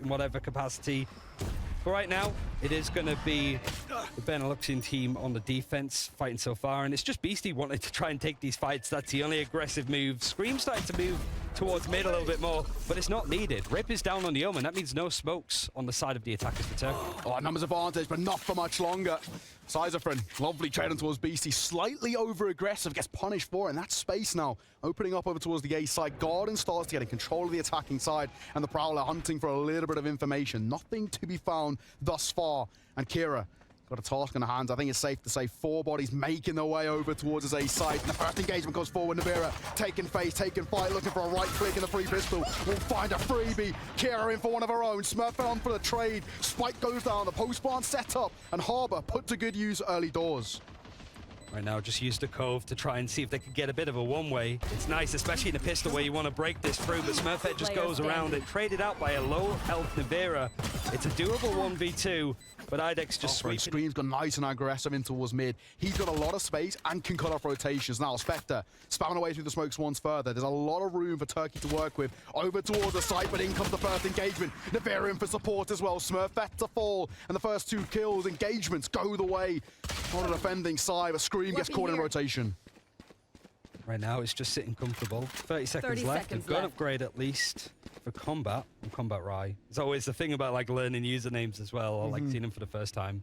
in whatever capacity. But right now, it is going to be the Beneluxian team on the defense fighting so far, and it's just Beastie wanting to try and take these fights. That's the only aggressive move. Scream starting to move towards mid a little bit more, but it's not needed. Rip is down on the Omen. That means no smokes on the side of the attackers for Turkey. Oh, numbers advantage, but not for much longer. Sizerfrin, lovely trading towards Beastie, slightly over-aggressive, gets punished for it, and that's space now. Opening up over towards the A side, Garden starts to get in control of the attacking side, and the Prowler hunting for a little bit of information. Nothing to be found thus far, and Kira got a task in her hands. I think it's safe to say 4 bodies making their way over towards his A side. And the first engagement goes forward. Nivera taking face, taking fight, looking for a right click in the free pistol. Will find a freebie. Kira in for one of her own. Smurf on for the trade. Spike goes down. The post barn set up. And Harbor put to good use early doors. Right now, just use the Cove to try and see if they can get a bit of a one-way. It's nice, especially in a pistol where you want to break this through, but Smurfette just goes around it. Traded out by a low-health Nivera. It's a doable 1v2, but IDEX just sweeps. Scream's gone nice and aggressive in towards mid. He's got a lot of space and can cut off rotations. Now, Spectre spamming away through the smokes once further. There's a lot of room for Turkey to work with. Over towards the site, but in comes the first engagement. Nivera in for support as well. Smurfette to fall, and the first 2 kills, engagements go the way on the defending side, but Scream gets caught in rotation. Right now, it's just sitting comfortable. 30 seconds left. A good upgrade at least for Combat and Combat Rye. It's always the thing about like learning usernames as well, or like seeing them for the first time.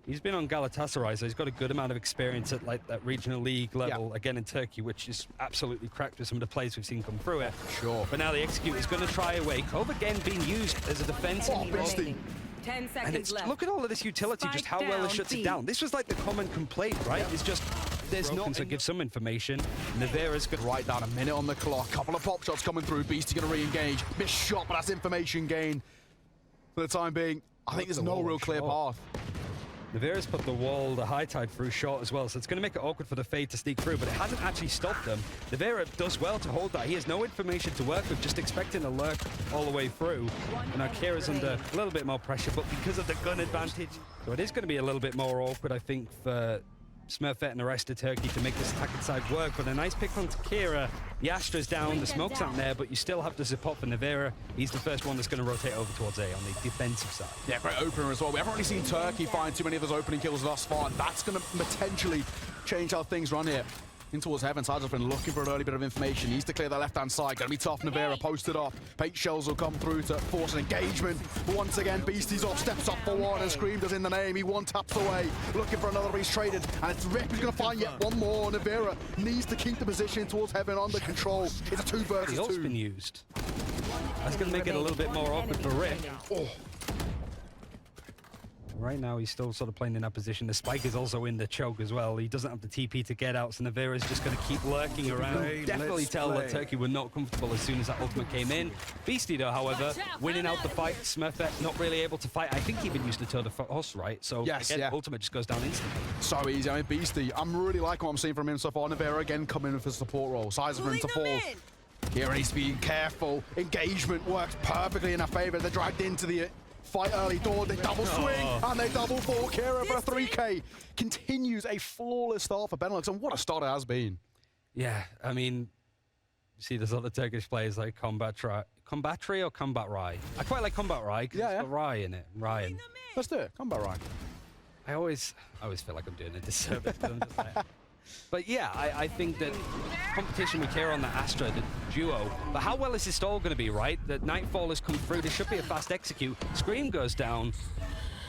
He's been on Galatasaray, so he's got a good amount of experience at like that regional league level, again in Turkey, which is absolutely cracked with some of the players we've seen come through it. Sure. But now the Execute is going to try away. Cove again being used as a defense. 10 seconds and it's, left. look at all of this utility, Spike just how well it shuts it down. This was like the common complaint, right? It's just, there's not to give some information. Nivera's good. Right down, a minute on the clock. Couple of pop shots coming through. Beastie going to re-engage. Missed shot, but that's information gain. For the time being, I think there's no real clear path. Nivera's put the wall, the high tide through short as well, so it's going to make it awkward for the Fade to sneak through, but it hasn't actually stopped them. Nivera does well to hold that. He has no information to work with, just expecting a lurk all the way through. And now Kira's under a little bit more pressure, but because of the gun advantage, so it is going to be a little bit more awkward, I think, for Smurfette and the rest of Turkey to make this attacking side work. But a nice pick on Kira. The Astra's down, the smoke's out there, but you still have the support for Nivera. He's the first one that's going to rotate over towards A on the defensive side. Yeah, great opener as well. We haven't really seen Turkey find too many of those opening kills thus far. That's going to potentially change how things run here. In towards heaven, Side's been looking for an early bit of information. Needs to clear the left-hand side. Going to be tough. Nivera posted up. Paint shells will come through to force an engagement. But once again, Beastie's off, steps up for one, and Scream does in the name. He one taps away, looking for another. He's traded, and it's Rip who's going to find yet one more. Nivera needs to keep the position towards heaven under control. It's a 2 versus 2. The ult's been used. That's going to make it a little bit more awkward for Rip. Oh. Right now, he's still sort of playing in that position. The Spike is also in the choke as well. He doesn't have the TP to get out, so Nivera's just going to keep lurking around. Definitely tell that Turkey were not comfortable as soon as that ultimate came in. Beastie, though, however, winning out the fight. Smurfette not really able to fight. I think he even used the tour de force, right? So, yes, again, ultimate just goes down instantly. So easy. I mean, Beastie, I'm really liking what I'm seeing from him so far. Nivera again coming in for support role. Size for him to fall. Here he's being careful. Engagement works perfectly in our favor. They're dragged into the fight early door, they double swing, and they double fall. Kira for a 3K. Continues a flawless start for Benelux, and what a start it has been. Yeah, I mean, you see there's other Turkish players like Combatry or Combat Rye. I quite like Combat Rye because it's got Rye in it. Ryan. Let's do it. Combat Rye. I always feel like I'm doing a disservice, but I'm just like... But yeah, I think that competition with Kira on the Astra, the duo, but how well is this stall going to be, right? That Nightfall has come through, there should be a fast execute, Scream goes down.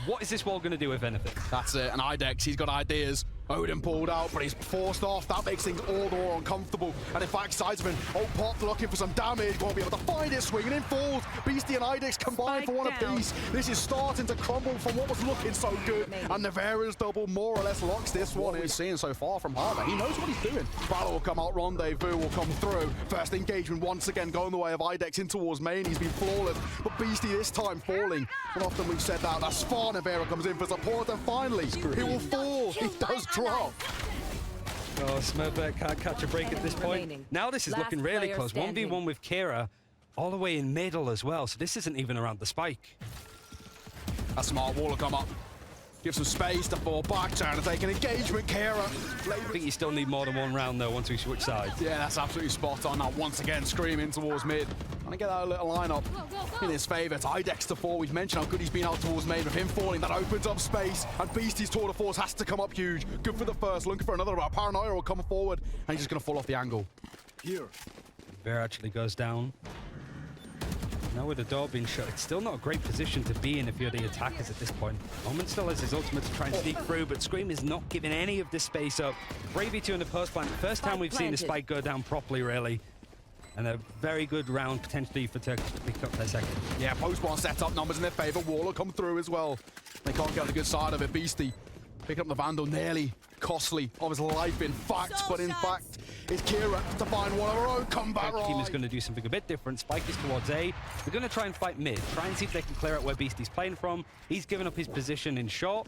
What is this wall going to do, if anything? That's it, and IDEX, he's got ideas. Odin pulled out, but he's forced off. That makes things all the more uncomfortable. And in fact, Sidesman, Pop looking for some damage, won't be able to find it, swinging in falls. Beastie and IDEX combined for one apiece. This is starting to crumble from what was looking so good. And Nivera's double more or less locks this one. We're seeing so far from Harbor. He knows what he's doing. Battle will come out, Rendezvous will come through. First engagement once again going the way of IDEX in towards main. He's been flawless, but Beastie this time falling. And often we've said that. That's far. Nivera comes in for support, and finally, he will fall. He does drop. Oh, Smurfette can't catch a break at this point. Now this is looking really close. 1v1 with Kira, all the way in middle as well. So this isn't even around the spike. A smart wall will come up. Give some space to fall back, trying to take an engagement. Kira. I think you still need more than one round though once we switch sides. Yeah, that's absolutely spot on. Now once again, screaming towards mid. Trying to get that little lineup in his favour. It's IDEX to 4. We've mentioned how good he's been out towards mid. With him falling, that opens up space. And Beastie's tour de force has to come up huge. Good for the first, looking for another. Paranoia will come forward, and he's just going to fall off the angle. Here. Bear actually goes down. Now with the door being shut, it's still not a great position to be in if you're the attackers at this point. Omen still has his ultimate to try and sneak through, but Scream is not giving any of this space up. Bravey 2 in the post plant. First time we've seen the spike go down properly, really. And a very good round potentially for Turkey to pick up their second. Yeah, post-one set-up numbers in their favour. Wall will come through as well. They can't get on the good side of it. Beastie picking up the Vandal, nearly costly of his life, in fact. But in fact, it's Kira to find one of her own comeback Team is going to do something a bit different. Spike is towards A. We're going to try and fight mid. Try and see if they can clear out where Beastie's playing from. He's given up his position in short.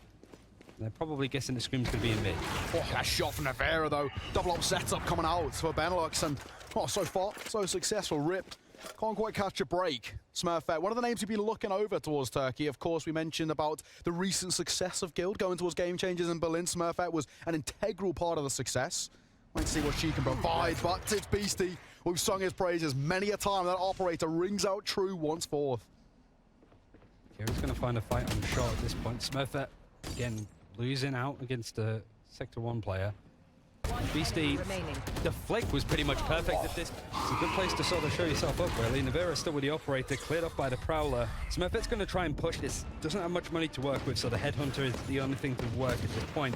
They're probably guessing the Scream's going to be in mid. Oh, that shot from Nivera, though. Double up setup coming out for Benelux. And, oh, so far, so successful. Rip. Can't quite catch a break. Smurfette, one of the names we've been looking over towards Turkey. Of course, we mentioned about the recent success of Guild going towards Game Changers in Berlin. Smurfette was an integral part of the success. Let's see what she can provide, but it's Beastie. We've sung his praises many a time. That operator rings out true once forth. Kira's going to find a fight on short at this point. Smurfette, again, losing out against a Sector 1 player. Beastie, the flick was pretty much perfect at this. It's a good place to sort of show yourself up, really. Nivera still with the operator, cleared up by the Prowler. Smurfette's going to try and push this. Doesn't have much money to work with, so the Headhunter is the only thing to work at this point.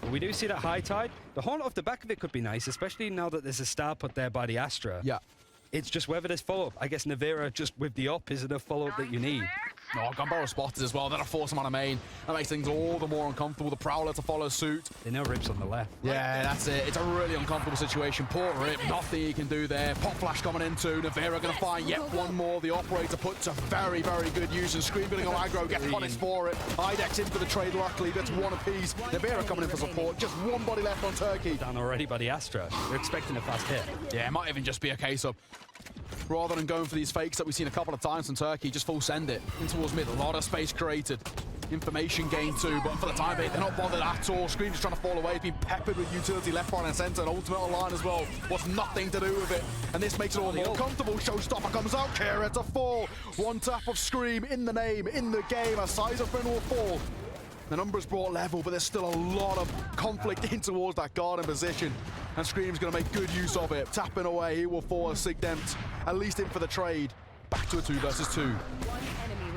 But we do see that high tide. The Haunt off the back of it could be nice, especially now that there's a star put there by the Astra. Yeah. It's just whether there's follow-up. I guess Nivera, just with the op, is enough follow-up that you need. Oh, Gunbarrel spotted as well. That'll force him on a main. That makes things all the more uncomfortable. The Prowler to follow suit. They know Rip's on the left. Yeah, that's it. It's a really uncomfortable situation. Poor Rip, nothing he can do there. Pop flash coming into. Nivera going to find yet one more. The operator put to very, very good use. And Scream building on aggro, gets punished for it. IDEX in for the trade, luckily. That's one apiece. Nivera coming in for support. Just one body left on Turkey. Down already by the Astra. They're expecting a fast hit. Yeah, it might even just be a case of, rather than going for these fakes that we've seen a couple of times from Turkey, just full send it in towards mid. A lot of space created. Information gained too, but for the time being, they're not bothered at all. Scream just trying to fall away. It's been peppered with utility left, right, and centre. An ultimate online as well. What's nothing to do with it. And this makes it all more comfortable. Showstopper comes out. Kira to fall. One tap of Scream in the name, in the game. A size of friend will fall. The numbers brought level, but there's still a lot of conflict in towards that garden position. And Scream's going to make good use of it. Tapping away, he will fall a Sigdent, at least in for the trade. Back to a 2 versus 2.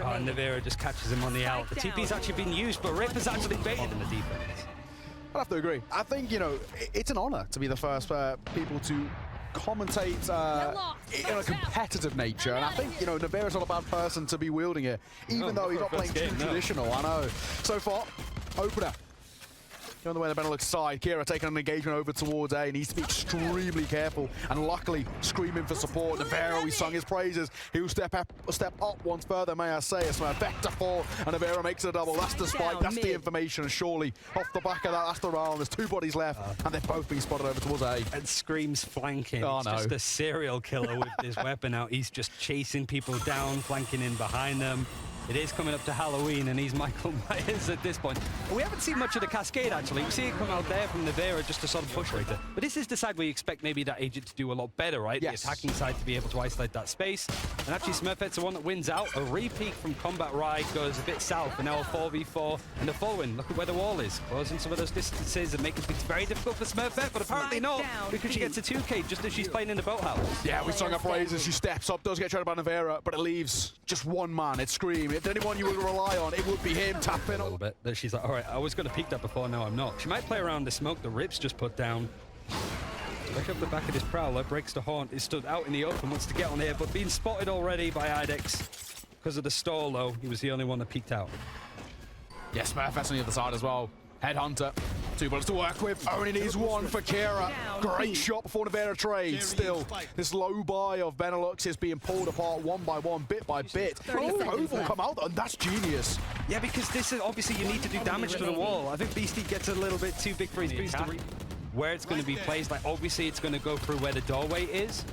Oh, and Nivera just catches him on the out. The TP's actually been used, but Rip has actually baited in the defense. I'd have to agree. I think, you know, it's an honor to be the first people to commentate in a competitive nature. And I think, you know, Nivera's not a bad person to be wielding it, even though he's not playing too traditional. I know. So far, opener. Going the way of the Benelux side. Kira taking an engagement over towards A. Needs to be extremely careful. And luckily, screaming for support. Nivera, he sung his praises. He'll step up once further, may I say. It's a vector fall, and Nivera makes it a double. That's the spike. That's the information. And surely, off the back of that, that's the round. There's 2 bodies left, and they've both been spotted over towards A. And Scream's flanking. Oh, it's no. just a serial killer with his weapon out. He's just chasing people down, flanking in behind them. It is coming up to Halloween, and he's Michael Myers at this point. We haven't seen much of the cascade, actually. We see it come out there from Nivera just to sort of push later. But this is the side where you expect maybe that agent to do a lot better, right? Yes. The attacking side to be able to isolate that space. And actually, Smurfette's the one that wins out. A repeat from Combat Ride goes a bit south, and now a 4v4. And the following, look at where the wall is. Closing some of those distances and making things very difficult for Smurfette, but apparently not, because she gets a 2K just as she's playing in the boathouse. Yeah, we sung her praises. She steps up, does get traded by Nivera, but it leaves just one man. It's Scream. If anyone you would rely on, it would be him tapping a little bit. That she's like, all right, I was going to peek that before, now I'm not. She might play around the smoke the Rip's just put down. Back up the back of this Prowler, breaks the Haunt, is stood out in the open, wants to get on here, but being spotted already by IDEX because of the stall, though. He was the only one that peeked out. Yes, Smurfette's on the other side as well. Headhunter, 2 bullets to work with. Only needs 1 for Kira. Great shot before Nivera trades. Still, this low buy of Benelux is being pulled apart one by one, bit by bit. Oval come out, and that's genius. Yeah, because this is obviously you need to do damage to the wall. I think Beastie gets a little bit too big for his boost. Where it's going to be placed, like obviously it's going to go through where the doorway is.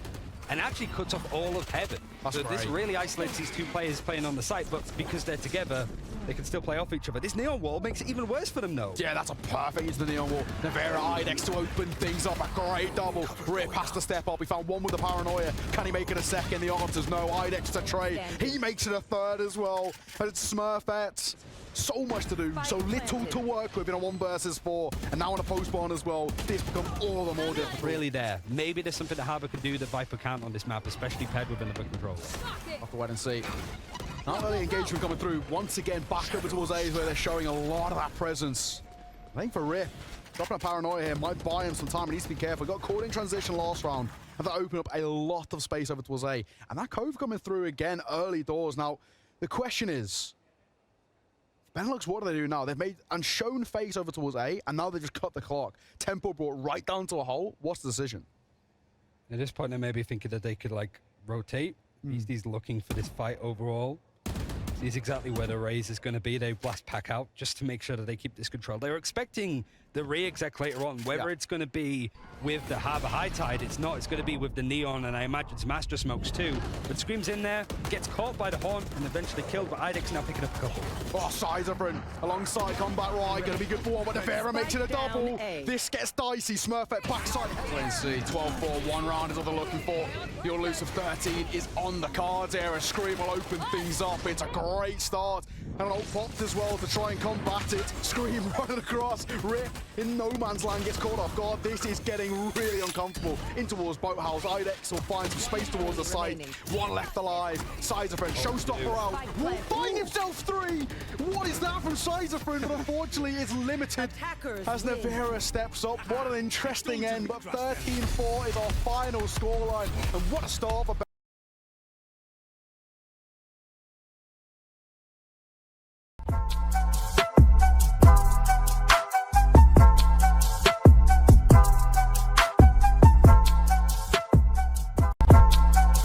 and actually cuts off all of heaven. That's So this great. really isolates these two players playing on the site, but because they're together, they can still play off each other. This neon wall makes it even worse for them, though. Yeah, that's a perfect into the neon wall. Nivera IDEX to open things up. A great double. Rip has to step up. He found one with the paranoia. Can he make it a second? The answer's no. IDEX to trade. He makes it a third as well. And it's Smurfette. So much to do, so little to work with in a 1 versus 4. And now in a post-spawn as well, this becomes all the more difficult. Really there. Maybe there's something that Harbor can do that Viper can't on this map, especially paired with another controller. Have to wait and see. Now early engagement coming through. Once again, back over towards A where they're showing a lot of that presence. I think for Rip, dropping a paranoia here might buy him some time. He needs to be careful. Got caught in transition last round. And that opened up a lot of space over towards A. And that cove coming through again, early doors. Now, the question is, Benelux, what do they do now? They've made and shown face over towards A, and now they just cut the clock. Tempo brought right down to a hole. What's the decision? At this point, they may be thinking that they could, like, rotate. He's looking for this fight overall. Sees exactly where the raise is going to be. They blast pack out just to make sure that they keep this control. They were expecting the re-exec later on. Whether it's going to be with the Harbor High Tide, it's not. It's going to be with the Neon, and I imagine some Astra Smokes too. But Scream's in there, gets caught by the Horn, and eventually killed, but IDEX now picking up a couple. Oh, Sizerfrin alongside Combat Right, going to be good for one, but Nivera makes it a double. This gets dicey. Smurfette backside. Let's see, 12-4, 1 round is all they're looking for. Your loose of 13 is on the cards here. A Scream will open things up. It's a great start. And an ult popped as well to try and combat it. Scream running across. Rip in no man's land gets caught off guard. This is getting really uncomfortable. In towards Boathouse. IDEX will find some space towards the site. One left alive. Sizerfrin, showstopper out. Will find himself 3. What is that from Sizerfrin? But unfortunately, it's limited as Nivera steps up. What an interesting end. But 13-4 is our final scoreline. And what a start for